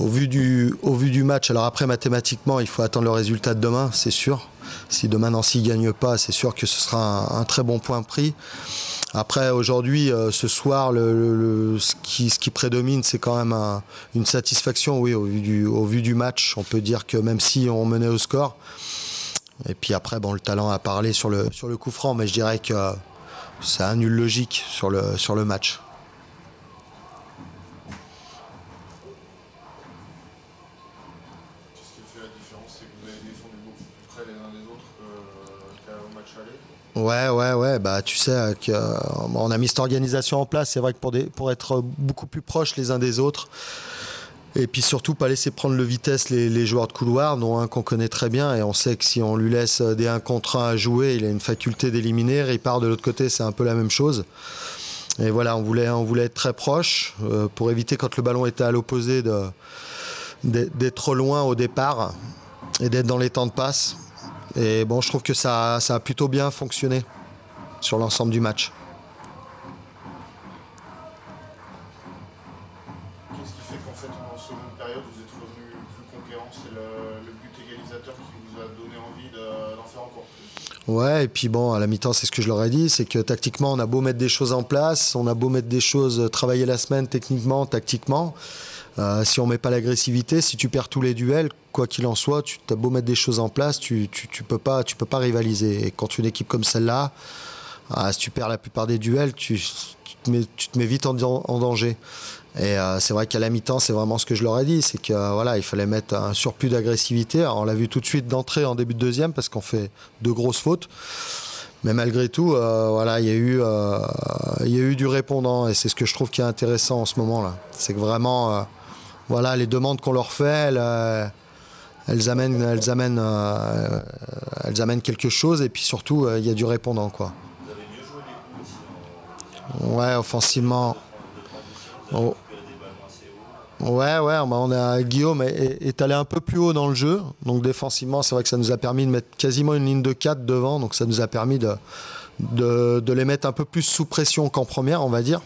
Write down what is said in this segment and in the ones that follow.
au vu du match, alors après mathématiquement, il faut attendre le résultat de demain, c'est sûr. Si demain Nancy ne gagne pas, c'est sûr que ce sera un très bon point pris. Après, aujourd'hui, ce soir, ce qui prédomine, c'est quand même une satisfaction, oui, au vu du match. On peut dire que même si on menait au score, et puis après, bon, le talent a parlé sur le coup franc, mais je dirais que c'est un nul logique sur le match. Qu'est-ce qui fait la différence? C'est que vous avez défendu beaucoup plus près les uns des autres qu'au match aller? Ouais, bah tu sais on a mis cette organisation en place, c'est vrai que pour être beaucoup plus proches les uns des autres, et puis surtout pas laisser prendre le vitesse les joueurs de couloir, dont un qu'on connaît très bien, et on sait que si on lui laisse des 1 contre 1 à jouer, il a une faculté d'éliminer, il part de l'autre côté, c'est un peu la même chose. Et voilà, on voulait être très proche, pour éviter quand le ballon était à l'opposé d'être trop loin au départ, et d'être dans les temps de passe. Et bon, je trouve que ça a plutôt bien fonctionné sur l'ensemble du match. Qu'est-ce qui fait qu'en fait, en seconde période, vous êtes revenu plus conquérant? C'est le but égalisateur qui vous a donné envie d'en faire encore plus? Ouais, et puis bon, à la mi-temps, c'est ce que je leur ai dit, c'est que tactiquement, on a beau mettre des choses en place, on a beau mettre des choses, travailler la semaine techniquement, tactiquement. Si on met pas l'agressivité, si tu perds tous les duels, quoi qu'il en soit, tu as beau mettre des choses en place, tu peux pas rivaliser. Et contre une équipe comme celle-là, si tu perds la plupart des duels, tu te mets vite en danger. Et c'est vrai qu'à la mi-temps, c'est vraiment ce que je leur ai dit, c'est que voilà, il fallait mettre un surplus d'agressivité. Alors, on l'a vu tout de suite d'entrée en début de deuxième parce qu'on fait de grosses fautes. Mais malgré tout, voilà, il y a eu du répondant, et c'est ce que je trouve qui est intéressant en ce moment-là. C'est que vraiment, voilà, les demandes qu'on leur fait, elles amènent quelque chose, et puis surtout, il y a du répondant, quoi. Vous avez mieux joué les coups aussi. Ouais, offensivement. Vous avez Oh. récupéré des ballons assez hauts. Ouais, Guillaume est allé un peu plus haut dans le jeu. Donc défensivement, c'est vrai que ça nous a permis de mettre quasiment une ligne de 4 devant. Donc ça nous a permis de les mettre un peu plus sous pression qu'en première, on va dire.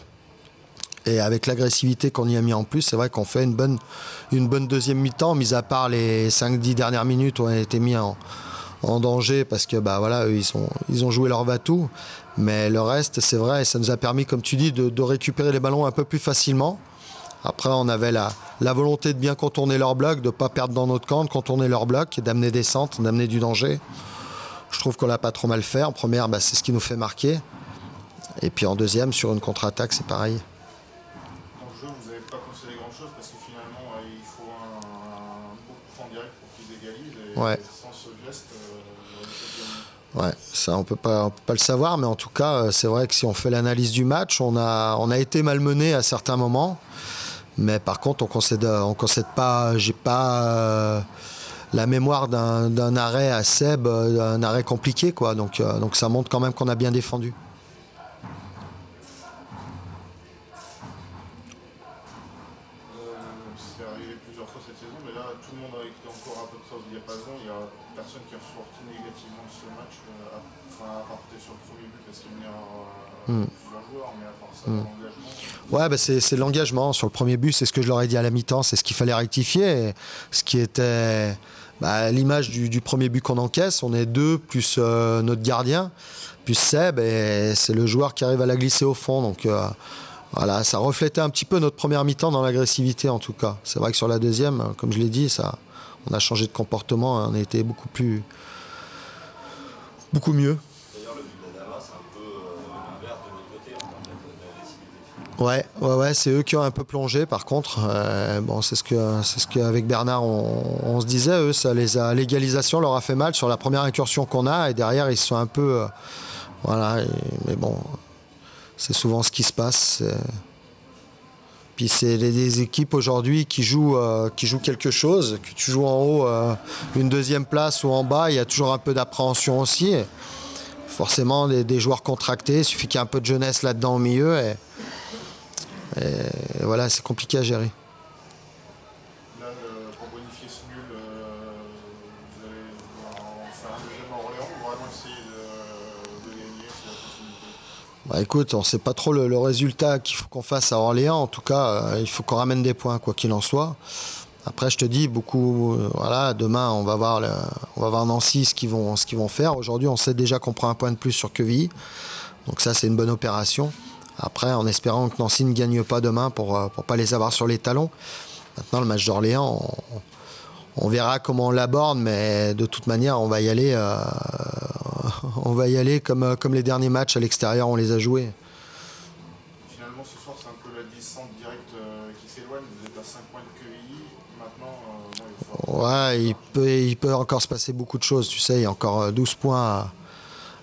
Et avec l'agressivité qu'on y a mis en plus, c'est vrai qu'on fait une bonne deuxième mi-temps, mis à part les 5-10 dernières minutes où on a été mis en danger parce que bah voilà, eux, ils ont joué leur va-tout. Mais le reste, c'est vrai, ça nous a permis, comme tu dis, de récupérer les ballons un peu plus facilement. Après, on avait la volonté de bien contourner leur bloc, de ne pas perdre dans notre camp, de contourner leur bloc et d'amener des centres, d'amener du danger. Je trouve qu'on l'a pas trop mal fait. En première, bah, c'est ce qui nous fait marquer. Et puis en deuxième, sur une contre-attaque, c'est pareil. Dans le jeu, vous n'avez pas concédé grand-chose parce que finalement, il faut un beau coup franc direct pour qu'ils égalisent. Et Ouais. sans ce geste, Ouais, ça on peut pas le savoir, mais en tout cas, c'est vrai que si on fait l'analyse du match, on a été malmené à certains moments. Mais par contre, on concède pas. J'ai pas la mémoire d'un arrêt à Seb, un arrêt compliqué, quoi. Donc ça montre quand même qu'on a bien défendu. c'est arrivé plusieurs fois cette saison, mais là, tout le monde a été encore à peu près au diapason. Il n'y a personne qui est ressorti négativement de ce match, à part peut-être sur le premier but parce qu'il y a plusieurs joueurs, mais à part ça, l'engagement. Ouais, bah c'est l'engagement. Sur le premier but, c'est ce que je leur ai dit à la mi-temps, c'est ce qu'il fallait rectifier. Et ce qui était l'image du premier but qu'on encaisse, on est deux, plus notre gardien, plus Seb, et c'est le joueur qui arrive à la glisser au fond. Donc voilà, ça reflétait un petit peu notre première mi-temps dans l'agressivité en tout cas. C'est vrai que sur la deuxième, comme je l'ai dit, on a changé de comportement, on a été beaucoup mieux. D'ailleurs, le but d'Adama, c'est un peu l'inverse de l'autre côté en termes d'agressivité. Ouais, c'est eux qui ont un peu plongé. Par contre, bon, c'est ce qu'avec Bernard on se disait. Eux, l'égalisation leur a fait mal sur la première incursion qu'on a, et derrière ils se sont un peu, voilà. Mais bon, c'est souvent ce qui se passe. Puis c'est des équipes aujourd'hui qui jouent quelque chose. Que tu joues en haut une deuxième place ou en bas, il y a toujours un peu d'appréhension aussi. Et forcément, des joueurs contractés, il suffit qu'il y ait un peu de jeunesse là-dedans au milieu. Et voilà, c'est compliqué à gérer. Là, pour bonifier ce nul, vous allez en faire un deuxième à Orléans ou vraiment essayer de gagner, c'est la possibilité? Bah écoute, on ne sait pas trop le résultat qu'il faut qu'on fasse à Orléans. En tout cas, il faut qu'on ramène des points, quoi qu'il en soit. Après, je te dis, beaucoup, voilà, demain, on va voir Nancy ce qu'ils vont faire. Aujourd'hui, on sait déjà qu'on prend un point de plus sur Quevilly. Donc ça, c'est une bonne opération. Après, en espérant que Nancy ne gagne pas demain pour pas les avoir sur les talons. Maintenant, le match d'Orléans, on verra comment on l'aborde, mais de toute manière, on va y aller comme les derniers matchs à l'extérieur, on les a joués. Finalement, ce soir, c'est un peu la descente directe qui s'éloigne. Vous êtes à 5 points de Quevilly. Maintenant, Ouais, il peut encore se passer beaucoup de choses. Tu sais, il y a encore 12 points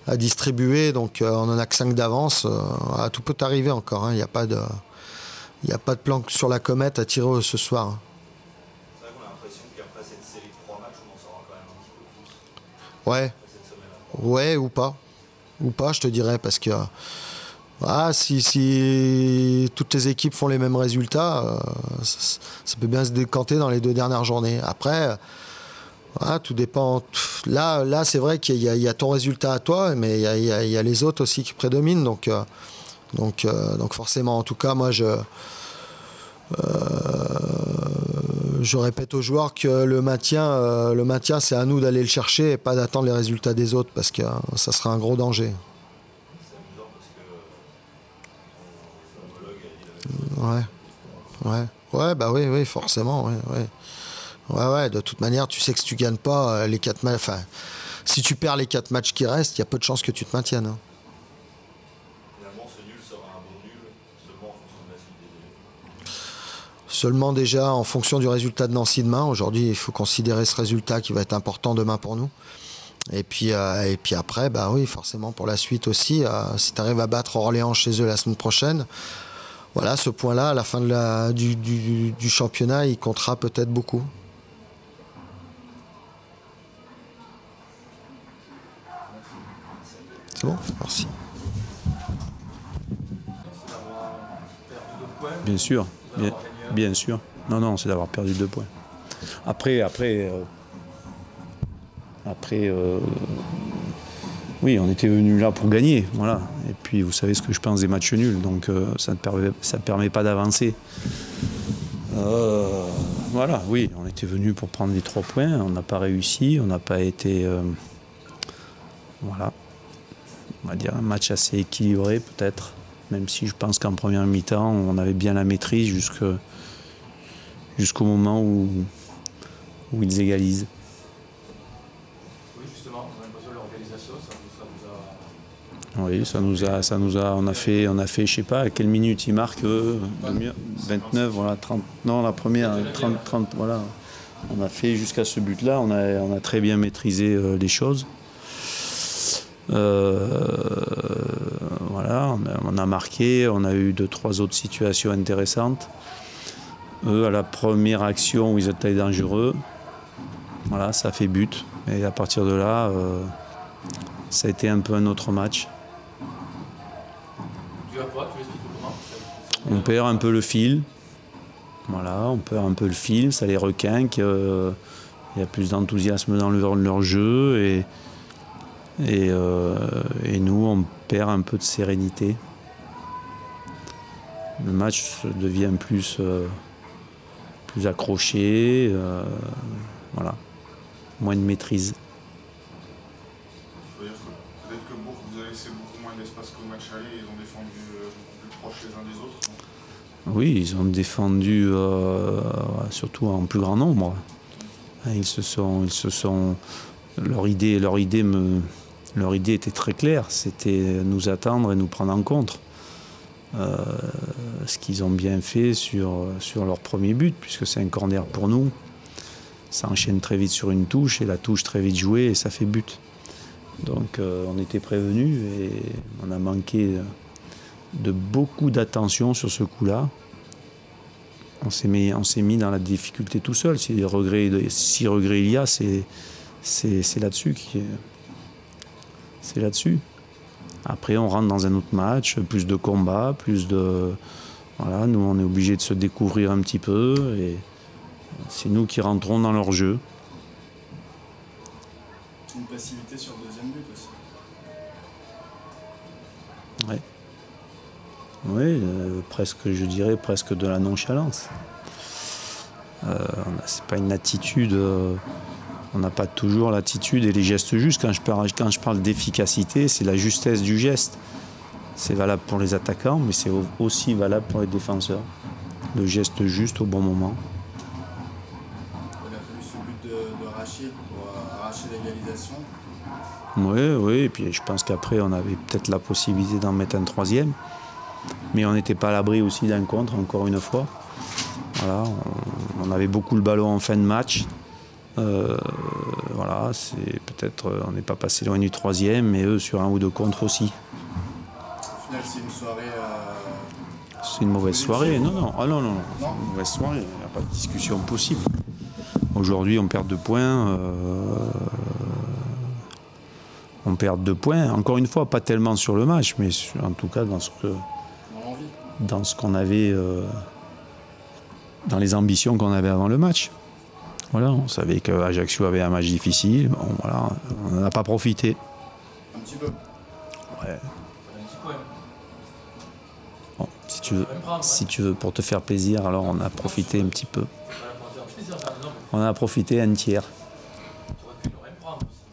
à distribuer, donc on en a que 5 d'avance. Tout peut arriver encore. Il n'y a pas de plan sur la comète à tirer ce soir. C'est vrai qu'on a l'impression qu'après cette série de 3 matchs, on en saura quand même un petit peu plus. Ouais. Ouais, ou pas. Ou pas, je te dirais, parce que si toutes les équipes font les mêmes résultats, ça peut bien se décanter dans les 2 dernières journées. Après, tout dépend. Là c'est vrai qu'il y a ton résultat à toi, mais il y a les autres aussi qui prédominent. Donc forcément, en tout cas, moi, je répète aux joueurs que le maintien, c'est à nous d'aller le chercher et pas d'attendre les résultats des autres, parce que ça sera un gros danger. C'est amusant parce que ton homologue a dit la même chose. Ouais, bah oui, forcément, ouais. De toute manière, tu sais que si tu gagnes pas les 4 matchs, enfin, si tu perds les 4 matchs qui restent, il y a peu de chances que tu te maintiennes. Finalement, ce nul sera un bon nul seulement en fonction de la suite des éléments. Seulement déjà en fonction du résultat de Nancy demain. Aujourd'hui, il faut considérer ce résultat qui va être important demain pour nous. Et puis après, bah oui, forcément pour la suite aussi, si tu arrives à battre Orléans chez eux la semaine prochaine, voilà, ce point-là, à la fin du championnat, il comptera peut-être beaucoup. C'est bon ? Merci. Bien sûr, bien sûr. Non, c'est d'avoir perdu 2 points. Après, oui, on était venu là pour gagner, voilà. Et puis, vous savez ce que je pense des matchs nuls, donc ça ne permet pas d'avancer. Voilà, oui, on était venu pour prendre les 3 points, on n'a pas réussi, on n'a pas été... voilà, on va dire un match assez équilibré peut-être, même si je pense qu'en première mi-temps, on avait bien la maîtrise jusqu'au moment où ils égalisent. Oui, justement, on a l'impression que l'organisation, ça nous a, on a fait, je sais pas, à quelle minute ils marquent, 29, voilà, 30, non, la première, 30, voilà. On a fait jusqu'à ce but-là, on a très bien maîtrisé les choses. Voilà, on a marqué, on a eu 2-3 autres situations intéressantes. Eux, à la première action où ils étaient dangereux, voilà, ça fait but. Et à partir de là, ça a été un peu un autre match. Tu as quoi ? Tu l'expliques comment ? On perd un peu le fil. Voilà, on perd un peu le fil, ça les requinque. Il y a plus d'enthousiasme dans leur jeu et nous, on perd un peu de sérénité. Le match devient plus accroché, voilà, moins de maîtrise. Peut-être que Bourg vous a laissé beaucoup moins d'espace qu'au match aller, ils ont défendu beaucoup plus proches les uns des autres. Oui, ils ont défendu surtout en plus grand nombre. Ils se sont leur idée était très claire, c'était nous attendre et nous prendre en compte. Ce qu'ils ont bien fait sur leur premier but, puisque c'est un corner pour nous. Ça enchaîne très vite sur une touche et la touche très vite jouée et ça fait but. Donc on était prévenus et on a manqué de beaucoup d'attention sur ce coup-là. On s'est mis dans la difficulté tout seul. Si regret il y a, c'est là-dessus c'est là-dessus. Après, on rentre dans un autre match, plus de combats, plus de... Voilà, nous, on est obligé de se découvrir un petit peu et c'est nous qui rentrons dans leur jeu. Une passivité sur le deuxième but aussi. Ouais. Oui, presque, je dirais, presque de la nonchalance. C'est pas une attitude. On n'a pas toujours l'attitude et les gestes justes. Quand je parle d'efficacité, c'est la justesse du geste. C'est valable pour les attaquants, mais c'est aussi valable pour les défenseurs. Le geste juste au bon moment. Il a fallu ce but de Rachid pour arracher l'égalisation. Oui, et puis je pense qu'après on avait peut-être la possibilité d'en mettre un troisième. Mais on n'était pas à l'abri aussi d'un contre, encore une fois. Voilà, on avait beaucoup le ballon en fin de match. Voilà, c'est peut-être on n'est pas passé loin du troisième, mais eux sur un ou deux contres aussi. Au final, c'est une soirée. C'est une mauvaise soirée. Non. C'est une mauvaise soirée. Il n'y a pas de discussion possible. Aujourd'hui, on perd 2 points. On perd 2 points. Encore une fois, pas tellement sur le match, mais en tout cas dans ce qu'on avait, dans les ambitions qu'on avait avant le match. Voilà, on savait qu'Ajaccio avait un match difficile. Bon, voilà, on n'en a pas profité. Un petit peu. Ouais. Un petit poème. Bon, si tu veux, pour te faire plaisir, alors on a profité un petit peu. Voilà, pour faire plaisir. Non, On a profité un tiers. tu aurais pu ne rien prendre aussi.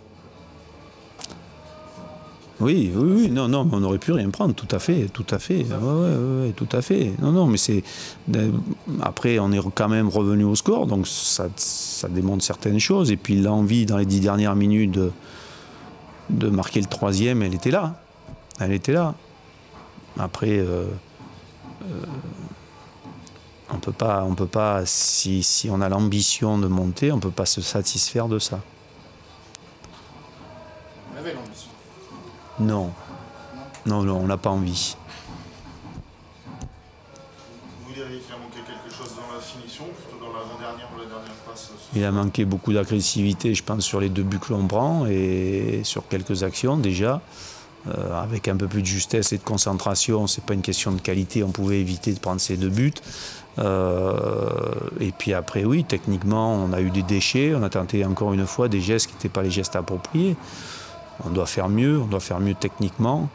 Oui, non, mais on aurait pu rien prendre, tout à fait. Ouais, tout à fait. Non, mais c'est... Après, on est quand même revenu au score, donc ça démontre certaines choses. Et puis l'envie, dans les 10 dernières minutes, de marquer le troisième, elle était là. Après, on peut pas, si on a l'ambition de monter, on ne peut pas se satisfaire de ça. On avait l'ambition. Non, on n'a pas envie. Vous diriez qu'il a manqué quelque chose dans la finition, plutôt dans l'avant-dernière ou la dernière passe? Il a manqué beaucoup d'agressivité, je pense, sur les 2 buts que l'on prend et sur quelques actions déjà. Avec un peu plus de justesse et de concentration, c'est pas une question de qualité, on pouvait éviter de prendre ces 2 buts. Et puis après, oui, techniquement, on a eu des déchets, on a tenté encore une fois des gestes qui n'étaient pas les gestes appropriés. On doit faire mieux techniquement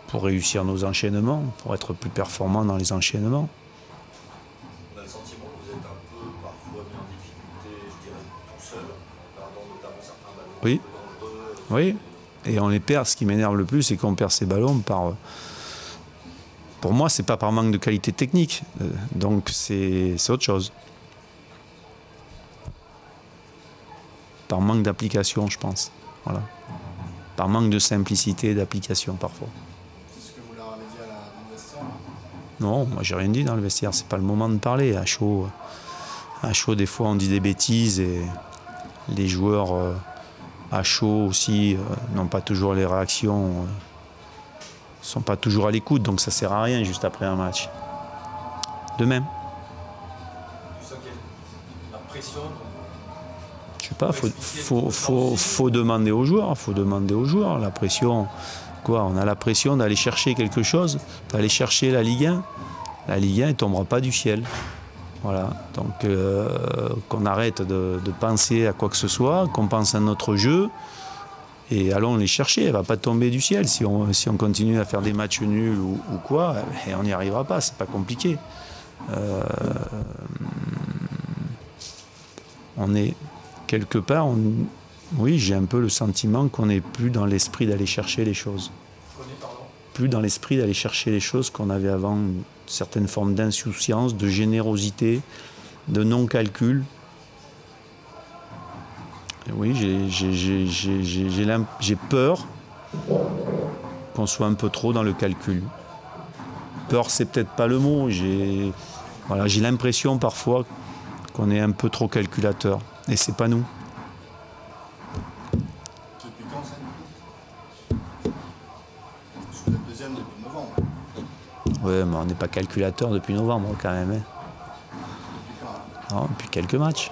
pour réussir nos enchaînements, pour être plus performants dans les enchaînements. On a le sentiment que vous êtes un peu parfois mis en difficulté, je dirais, tout seul, en perdant notamment certains ballons. Oui. Dangereux. Oui, et on les perd. Ce qui m'énerve le plus, c'est qu'on perd ces ballons par... Pour moi, c'est pas par manque de qualité technique, donc c'est autre chose. Par manque d'application, je pense. Voilà. Par manque de simplicité d'application, parfois. C'est ce que vous leur avez dit dans le vestiaire. Non, moi, j'ai rien dit dans le vestiaire. C'est pas le moment de parler. À chaud, des fois, on dit des bêtises et les joueurs à chaud aussi n'ont pas toujours les réactions, sont pas toujours à l'écoute, donc ça sert à rien juste après un match. De même. Tu sens qu'il y a la pression. Je sais pas, faut demander aux joueurs. La pression, quoi, on a la pression d'aller chercher quelque chose, d'aller chercher la Ligue 1. La Ligue 1 ne tombera pas du ciel. Voilà, donc qu'on arrête de penser à quoi que ce soit, qu'on pense à notre jeu et allons les chercher. Elle ne va pas tomber du ciel si on continue à faire des matchs nuls ou quoi, et on n'y arrivera pas, c'est pas compliqué. On est quelque part, oui, j'ai un peu le sentiment qu'on n'est plus dans l'esprit d'aller chercher les choses. Plus dans l'esprit d'aller chercher les choses qu'on avait avant, une certaine forme d'insouciance, de générosité, de non-calcul. Et oui, j'ai peur qu'on soit un peu trop dans le calcul. Peur, c'est peut-être pas le mot. J'ai l'impression parfois qu'on est un peu trop calculateur. Et c'est pas nous. Depuis quand ça? Vous êtes deuxième depuis novembre. Ouais, mais on n'est pas calculateur depuis novembre quand même. Hein. Depuis quand? Non, depuis quelques matchs.